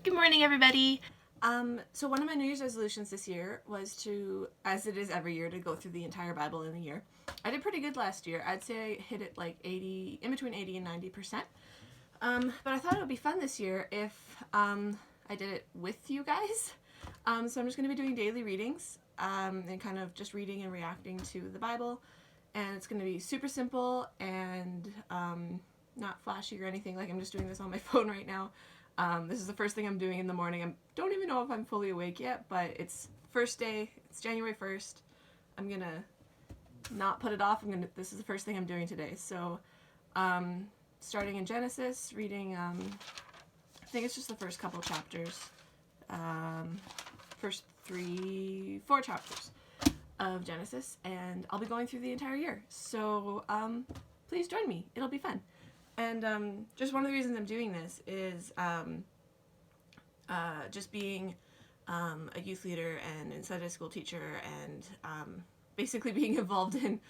Good morning, everybody. So one of my New Year's resolutions this year was to, as it is every year, to go through the entire Bible in a year. I did pretty good last year. I'd say I hit it like 80, in between 80 and 90%. But I thought it would be fun this year if I did it with you guys. So I'm just going to be doing daily readings and kind of just reading and reacting to the Bible. And it's going to be super simple and not flashy or anything. Like I'm just doing this on my phone right now. This is the first thing I'm doing in the morning. I don't even know if I'm fully awake yet, but it's first day. It's January 1st. I'm going to not put it off. This is the first thing I'm doing today. So starting in Genesis, reading, I think it's just the first couple chapters. First 4 chapters of Genesis, and I'll be going through the entire year. So please join me. It'll be fun. And just one of the reasons I'm doing this is just being a youth leader and a Sunday school teacher and basically being involved in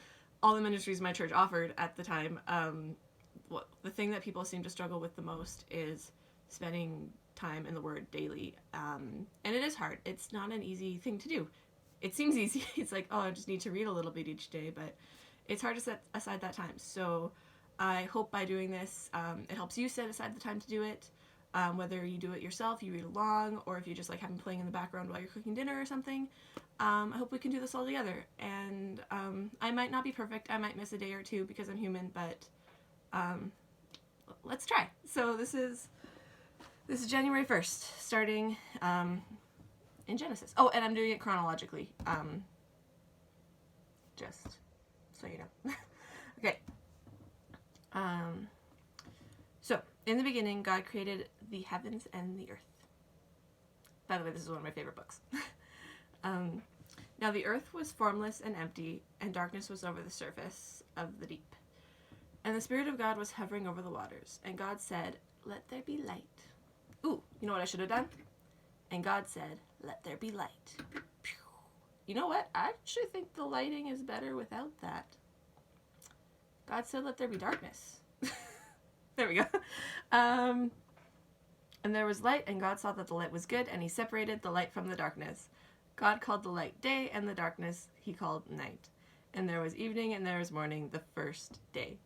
all the ministries my church offered at the time. The thing that people seem to struggle with the most is spending time in the Word daily. And it is hard. It's not an easy thing to do. It seems easy. It's like, oh, I just need to read a little bit each day, but it's hard to set aside that time. So I hope by doing this, it helps you set aside the time to do it. Whether you do it yourself, you read along, or if you just like have them playing in the background while you're cooking dinner or something. I hope we can do this all together. And I might not be perfect. I might miss a day or two because I'm human, but let's try. So this is January 1st, starting in Genesis. Oh, and I'm doing it chronologically. Just so you know. Okay. So, in the beginning, God created the heavens and the earth. By the way, this is one of my favorite books. Now the earth was formless and empty, and darkness was over the surface of the deep. And the Spirit of God was hovering over the waters. And God said, "Let there be light." Ooh, you know what I should have done? And God said, "Let there be light." You know what? I actually think the lighting is better without that. God said, "Let there be darkness." There we go. And there was light, and God saw that the light was good, and he separated the light from the darkness. God called the light day, and the darkness he called night. And there was evening, and there was morning, the first day.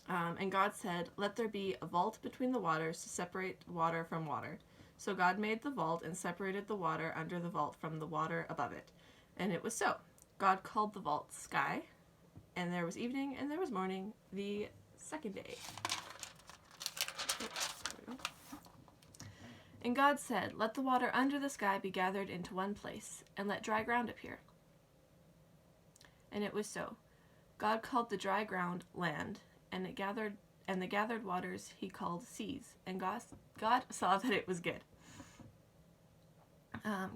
And God said, "Let there be a vault between the waters to separate water from water." So God made the vault and separated the water under the vault from the water above it. And it was so. God called the vault sky, and there was evening, and there was morning, the second day. And God said, "Let the water under the sky be gathered into one place, and let dry ground appear." And it was so. God called the dry ground land, and the gathered waters he called seas. And God saw that it was good.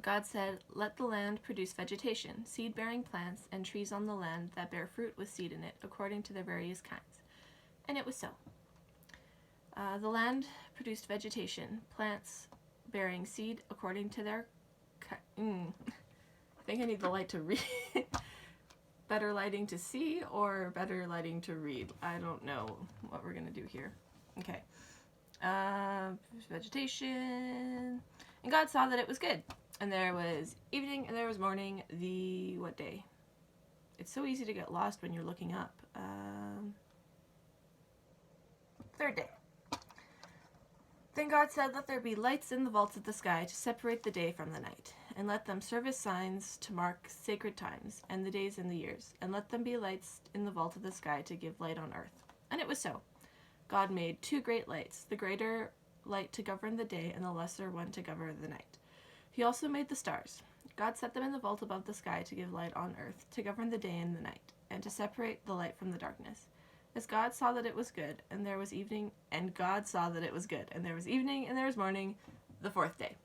God said, "Let the land produce vegetation, seed-bearing plants, and trees on the land that bear fruit with seed in it, according to their various kinds." And it was so. The land produced vegetation, plants bearing seed according to their I think I need the light to read. Better lighting to see or better lighting to read? I don't know what we're going to do here. Okay. Vegetation. And God saw that it was good. And there was evening and there was morning, the what day? It's so easy to get lost when you're looking up. Third day. Then God said, "Let there be lights in the vaults of the sky to separate the day from the night, and let them serve as signs to mark sacred times, and the days and the years, and let them be lights in the vault of the sky to give light on earth." And it was so. God made 2 great lights, the greater light to govern the day, and the lesser one to govern the night. He also made the stars. God set them in the vault above the sky to give light on earth, to govern the day and the night, and to separate the light from the darkness. As God saw that it was good, and there was evening, and God saw that it was good, and there was evening, and there was morning, the 4th day.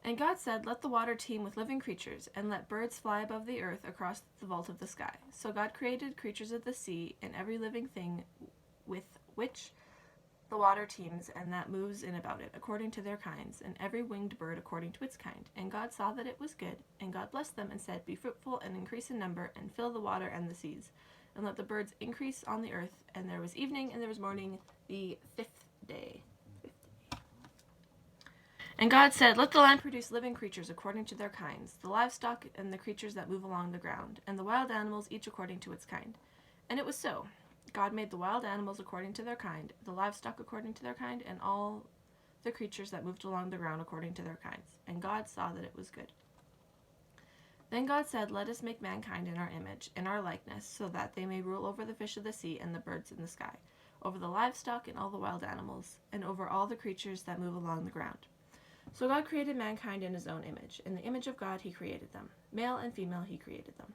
And God said, "Let the water teem with living creatures, and let birds fly above the earth across the vault of the sky." So God created creatures of the sea, and every living thing with which the water teems and that moves in about it, according to their kinds, and every winged bird according to its kind. And God saw that it was good, and God blessed them and said, "Be fruitful and increase in number, and fill the water and the seas, and let the birds increase on the earth. And there was evening and there was morning, the 5th day. And God said, let the land produce living creatures according to their kinds, the livestock and the creatures that move along the ground, and the wild animals each according to its kind. And it was so. God made the wild animals according to their kind, the livestock according to their kind, and all the creatures that moved along the ground according to their kinds. And God saw that it was good. Then God said, let us make mankind in our image, in our likeness, so that they may rule over the fish of the sea and the birds in the sky, over the livestock and all the wild animals, and over all the creatures that move along the ground. So God created mankind in his own image. In the image of God he created them. Male and female he created them.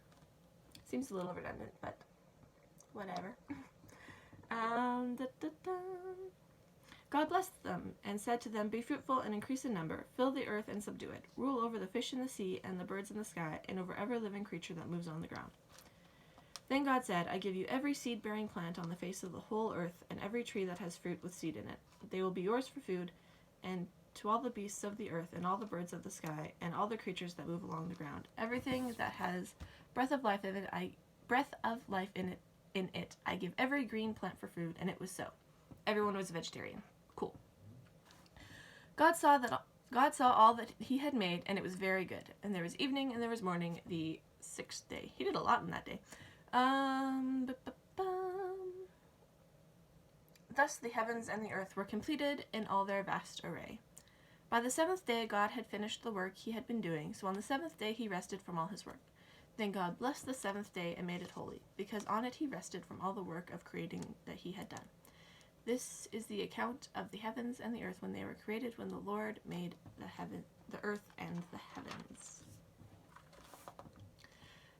Seems a little redundant, but whatever. God blessed them and said to them, be fruitful and increase in number, fill the earth and subdue it, rule over the fish in the sea and the birds in the sky, and over every living creature that moves on the ground. Then God said, I give you every seed-bearing plant on the face of the whole earth, and every tree that has fruit with seed in it. They will be yours for food, and to all the beasts of the earth, and all the birds of the sky, and all the creatures that move along the ground. Everything that has breath of life in it, I give every green plant for food. And it was so. Everyone was a vegetarian. Cool. God saw all that he had made, and it was very good. And there was evening and there was morning, the 6th day. He did a lot in that day. Thus the heavens and the earth were completed in all their vast array. By the 7th day God had finished the work he had been doing, so on the 7th day he rested from all his work. Then God blessed the 7th day and made it holy, because on it he rested from all the work of creating that he had done. This is the account of the heavens and the earth when they were created, when the Lord made the earth and the heavens.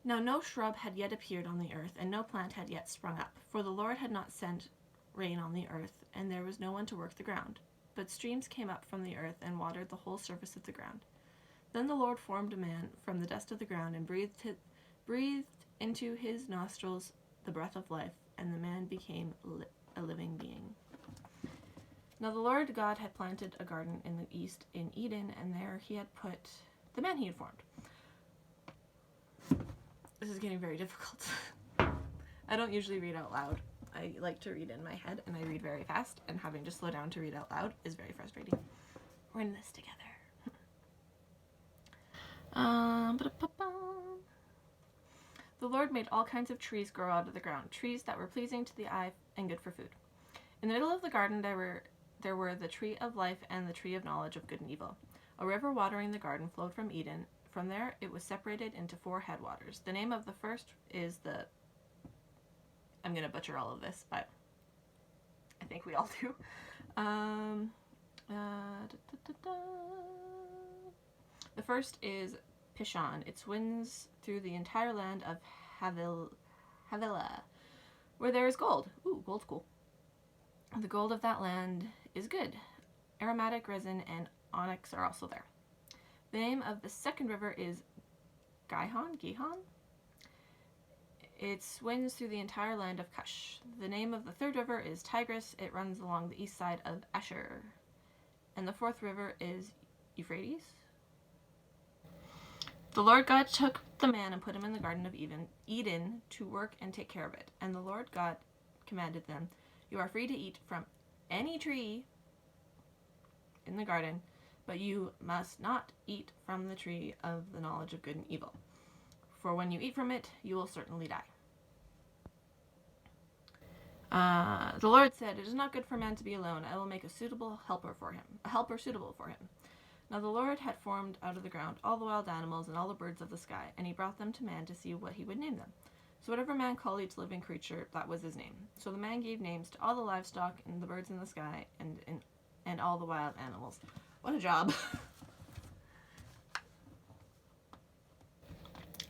Now no shrub had yet appeared on the earth, and no plant had yet sprung up, for the Lord had not sent rain on the earth, and there was no one to work the ground. But streams came up from the earth and watered the whole surface of the ground. Then the Lord formed a man from the dust of the ground and breathed into his nostrils the breath of life, and the man became a living being. Now the Lord God had planted a garden in the east in Eden, and there he had put the man he had formed. This is getting very difficult. I don't usually read out loud. I like to read in my head, and I read very fast, and having to slow down to read out loud is very frustrating. We're in this together. The Lord made all kinds of trees grow out of the ground, trees that were pleasing to the eye and good for food. In the middle of the garden there were the tree of life and the tree of knowledge of good and evil. A river watering the garden flowed from Eden. From there it was separated into 4 headwaters. The name of the first is I'm going to butcher all of this, but I think we all do. The first is Pishon. It swims through the entire land of Havilah, where there is gold. Ooh, gold's cool. The gold of that land is good. Aromatic resin and onyx are also there. The name of the second river is Gihon. It swims through the entire land of Cush. The name of the third river is Tigris. It runs along the east side of Asher. And the fourth river is Euphrates. The Lord God took the man and put him in the Garden of Eden to work and take care of it. And the Lord God commanded them, you are free to eat from any tree in the garden, but you must not eat from the tree of the knowledge of good and evil. For when you eat from it, you will certainly die. The Lord said, it is not good for man to be alone. I will make a helper suitable for him. Now the Lord had formed out of the ground all the wild animals and all the birds of the sky, and he brought them to man to see what he would name them. So whatever man called each living creature, that was his name. So the man gave names to all the livestock and the birds in the sky and all the wild animals. What a job.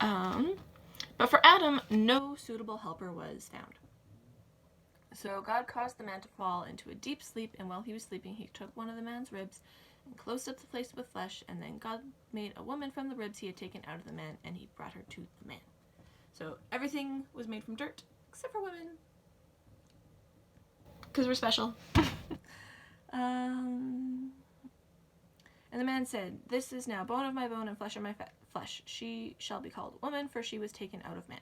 But for Adam, no suitable helper was found. So God caused the man to fall into a deep sleep, and while he was sleeping, he took one of the man's ribs and closed up the place with flesh, and then God made a woman from the ribs he had taken out of the man, and he brought her to the man. So everything was made from dirt, except for women. Because we're special. And the man said, this is now bone of my bone and flesh of my flesh. She shall be called woman, for she was taken out of man.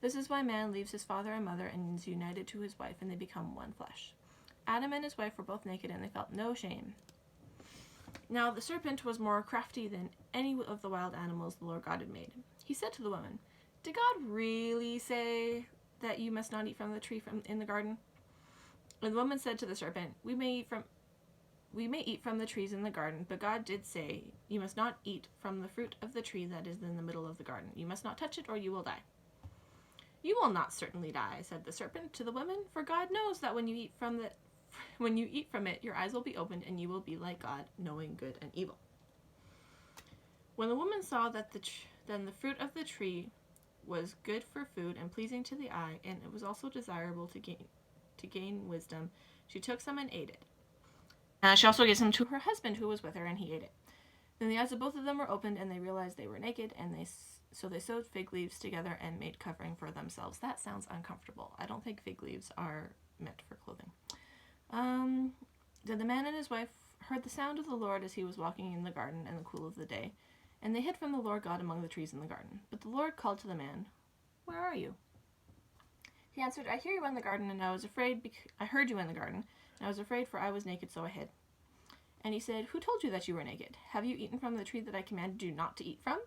This is why man leaves his father and mother and is united to his wife, and they become one flesh. Adam and his wife were both naked, and they felt no shame. Now the serpent was more crafty than any of the wild animals the Lord God had made. He said to the woman, "Did God really say that you must not eat from the tree in the garden?" And the woman said to the serpent, We may eat from the trees in the garden, but God did say, you must not eat from the fruit of the tree that is in the middle of the garden. You must not touch it, or you will die." "You will not certainly die," said the serpent to the woman, "for God knows that when you eat from it, your eyes will be opened, and you will be like God, knowing good and evil." When the woman saw that then the fruit of the tree was good for food and pleasing to the eye, and it was also desirable to gain wisdom, she took some and ate it. She also gave some to her husband who was with her, and he ate it. Then the eyes of both of them were opened, and they realized they were naked, and so they sewed fig leaves together and made covering for themselves. That sounds uncomfortable. I don't think fig leaves are meant for clothing. Then the man and his wife heard the sound of the Lord as he was walking in the garden in the cool of the day, and they hid from the Lord God among the trees in the garden. But the Lord called to the man, "Where are you?" He answered, "I hear you in the garden, and I was afraid. I heard you in the garden, and I was afraid, for I was naked, so I hid." And he said, "Who told you that you were naked? Have you eaten from the tree that I commanded you not to eat from?"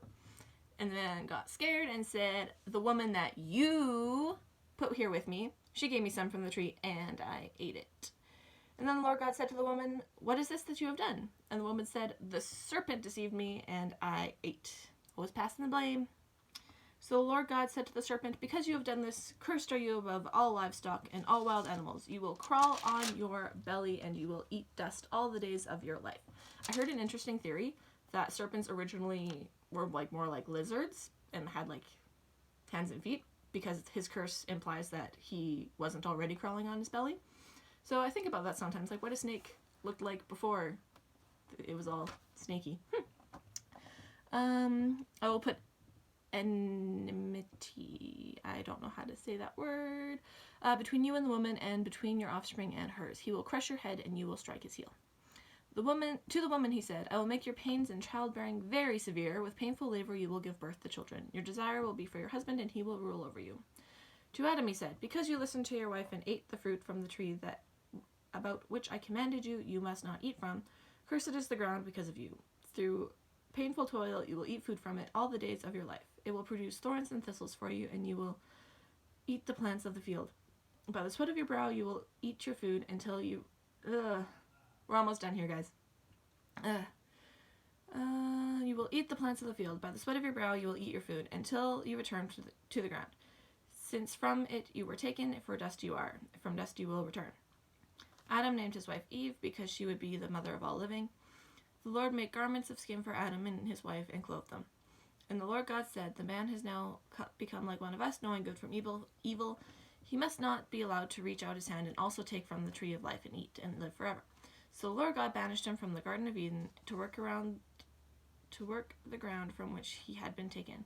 And the man got scared and said, "The woman that you put here with me, she gave me some from the tree, and I ate it." And then the Lord God said to the woman, "What is this that you have done?" And the woman said, "The serpent deceived me, and I ate." I was passing the blame. So the Lord God said to the serpent, "Because you have done this, cursed are you above all livestock and all wild animals. You will crawl on your belly, and you will eat dust all the days of your life." I heard an interesting theory that serpents originally were more like lizards and had hands and feet, because his curse implies that he wasn't already crawling on his belly. So I think about that sometimes, what a snake looked like before it was all snaky. I will put enmity, I don't know how to say that word, between you and the woman, and between your offspring and hers. He will crush your head, and you will strike his heel. To the woman he said, "I will make your pains in childbearing very severe. With painful labor you will give birth to children. Your desire will be for your husband, and he will rule over you." To Adam he said, "Because you listened to your wife and ate the fruit from the tree about which I commanded you, you must not eat from. Cursed is the ground because of you. Through painful toil you will eat food from it all the days of your life. It will produce thorns and thistles for you, and you will eat the plants of the field. By the sweat of your brow you will eat your food until you..." We're almost done here, guys. "You will eat the plants of the field. By the sweat of your brow you will eat your food until you return to the ground. Since from it you were taken, for dust you are. From dust you will return." Adam named his wife Eve, because she would be the mother of all living. The Lord made garments of skin for Adam and his wife and clothed them. And the Lord God said, "The man has now become like one of us, knowing good from evil. He must not be allowed to reach out his hand and also take from the tree of life and eat and live forever." So the Lord God banished him from the Garden of Eden to work the ground from which he had been taken.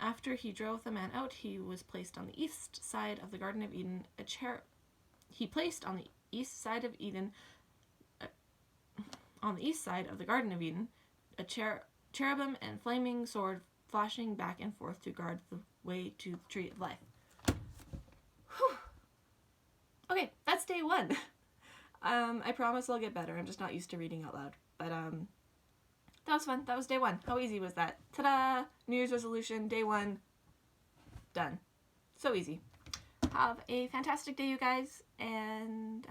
After he drove the man out, he was placed on the east side of the Garden of Eden the Garden of Eden, a cherubim and flaming sword flashing back and forth to guard the way to the tree of life. Whew. Okay, that's day 1. I promise I'll get better. I'm just not used to reading out loud. But that was fun. That was day 1. How easy was that? Ta-da! New Year's resolution, day 1. Done. So easy. Have a fantastic day, you guys. And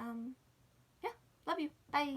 yeah, love you. Bye.